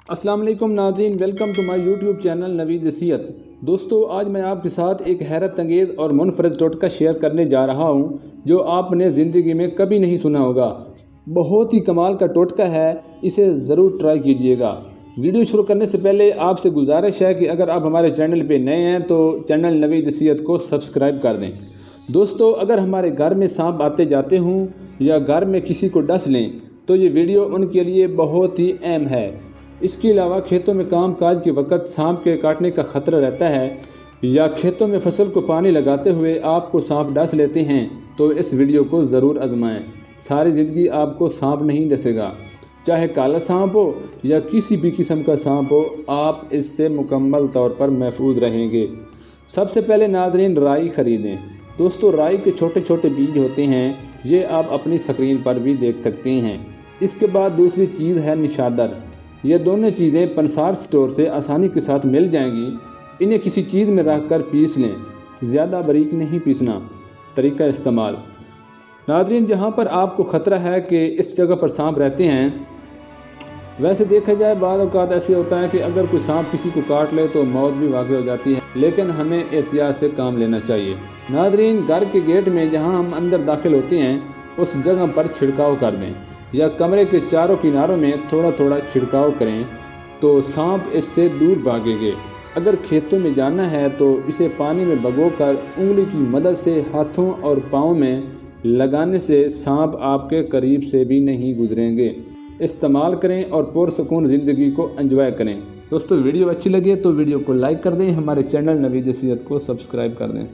अस्सलाम वालेकुम नाज़रीन, welcome to my YouTube channel Naveed Nasihat. दोस्तों, आज मैं आपके साथ एक हैरत अंगेज़ और मुनफरद टोटका शेयर करने जा रहा हूं जो आपने ज़िंदगी में कभी नहीं सुना होगा। बहुत ही कमाल का टोटका है, इसे ज़रूर ट्राई कीजिएगा। वीडियो शुरू करने से पहले आपसे गुजारिश है कि अगर आप हमारे चैनल पर नए हैं तो चैनल नवीद नसीहत को सब्सक्राइब कर दें। दोस्तों, अगर हमारे घर में सांप आते जाते हों या घर में किसी को डस लें तो ये वीडियो उनके लिए बहुत ही अहम है। इसके अलावा खेतों में काम काज के वक्त सांप के काटने का ख़तरा रहता है या खेतों में फसल को पानी लगाते हुए आपको सांप डस लेते हैं तो इस वीडियो को ज़रूर आजमाएं। सारी ज़िंदगी आपको सांप नहीं डसेगा, चाहे काला सांप हो या किसी भी किस्म का सांप हो, आप इससे मुकम्मल तौर पर महफूज रहेंगे। सबसे पहले नाज़रीन, राई ख़रीदें। दोस्तों, राई के छोटे छोटे बीज होते हैं, ये आप अपनी स्क्रीन पर भी देख सकते हैं। इसके बाद दूसरी चीज़ है निशादर। ये दोनों चीज़ें पंसार स्टोर से आसानी के साथ मिल जाएंगी। इन्हें किसी चीज़ में रख कर पीस लें, ज़्यादा बारीक नहीं पीसना। तरीका इस्तेमाल। नाज़रीन, जहाँ पर आपको ख़तरा है कि इस जगह पर सांप रहते हैं, वैसे देखा जाए बाद औक़ात ऐसे होता है कि अगर कोई सांप किसी को काट ले तो मौत भी वाक़ई हो जाती है, लेकिन हमें एहतियात से काम लेना चाहिए। नाज़रीन, घर के गेट में जहाँ हम अंदर दाखिल होते हैं उस जगह पर छिड़काव कर दें या कमरे के चारों किनारों में थोड़ा थोड़ा छिड़काव करें तो सांप इससे दूर भागेंगे। अगर खेतों में जाना है तो इसे पानी में भिगोकर उंगली की मदद से हाथों और पाँव में लगाने से सांप आपके करीब से भी नहीं गुजरेंगे। इस्तेमाल करें और पुरसुकून ज़िंदगी को एंजॉय करें। दोस्तों, वीडियो अच्छी लगे तो वीडियो को लाइक कर दें, हमारे चैनल नवीद नसीहत को सब्सक्राइब कर दें।